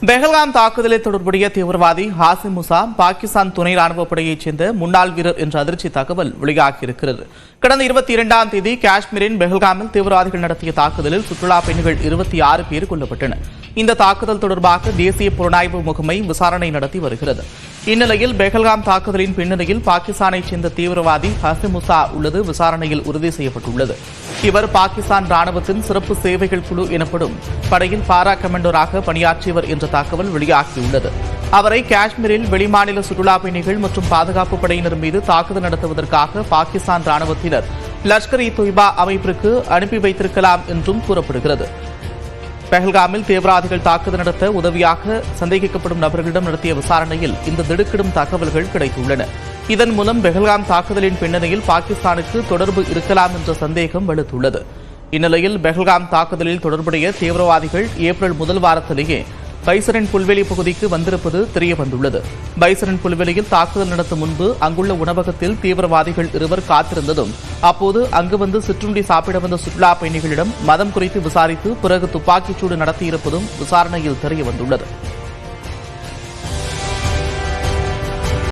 பெஹல்காம் தாக்குதலில் தொடர்புடைய தீவிரவாதி ஹாசிம் முசா பாகிஸ்தான் துணை ராணுவப் படையைச் சேர்ந்த முன்னாள் வீரர் என்ற அதிர்ச்சி தகவல் வெளியாகியிருக்கிறது. கடந்த 22ஆம் தேதி காஷ்மீரின் பெஹல்காமில் தீவிரவாதிகள் நடத்திய தாக்குதலில் சுற்றுலா பயணிகள் 26 பேர் கொல்லப்பட்டனர். இந்த தாக்குதல் தொடர்பாக தேசிய புலனாய்வு முகமை விசாரணை நடத்தி வருகிறது. இந்நிலையில் பெஹல்காம் தாக்குதலின் பின்னணியில் பாகிஸ்தானைச் சேர்ந்த தீவிரவாதி ஹாசிம் முசா உள்ளது விசாரணையில் உறுதி செய்யப்பட்டுள்ளது. இவர் பாகிஸ்தான் ராணுவத்தின் சிறப்பு சேவைகள் குழு எனப்படும் படையில் பாரா கமாண்டோராக பணியாற்றியவர் என்ற தகவல் வெளியாகியுள்ளது. அவரை காஷ்மீரில் வெளிமாநில சுற்றுலா பயணிகள் மற்றும் பாதுகாப்பு படையினர் மீது தாக்குதல் நடத்துவதற்காக பாகிஸ்தான் ராணுவத்தினர் லஷ்கர்-இ-தொய்பா அமைப்பிற்கு அனுப்பி வைத்திருக்கலாம் என்றும் கூறப்படுகிறது. பெஹல்காமில் தீவிரவாதிகள் தாக்குதல் நடத்த உதவியாக சந்தேகிக்கப்படும் நபர்களிடம் நடத்திய விசாரணையில் இந்த திடுக்கிடும் தகவல்கள் கிடைத்துள்ளன. இதன் மூலம் பெஹல்காம் தாக்குதலின் பின்னணியில் பாகிஸ்தானுக்கு தொடர்பு இருக்கலாம் என்ற சந்தேகம் வலுத்துள்ளது. இந்நிலையில் பெஹல்காம் தாக்குதலில் தொடர்புடைய தீவிரவாதிகள் ஏப்ரல் முதல் வாரத்திலேயே பைசரன் புல்வெளி பகுதிக்கு வந்திருப்பது தெரியவந்துள்ளது. பைசரன் புல்வெளியில் தாக்குதல் நடத்தும் முன்பு அங்குள்ள உணவகத்தில் தீவிரவாதிகள் இருவர் காத்திருந்ததும் அப்போது அங்கு வந்து சிற்றுண்டி சாப்பிட வந்த சுற்றுலா பயணிகளிடம் மதம் குறித்து விசாரித்து பிறகு துப்பாக்கிச்சூடு நடத்தியிருப்பதும் விசாரணையில் தெரியவந்துள்ளது.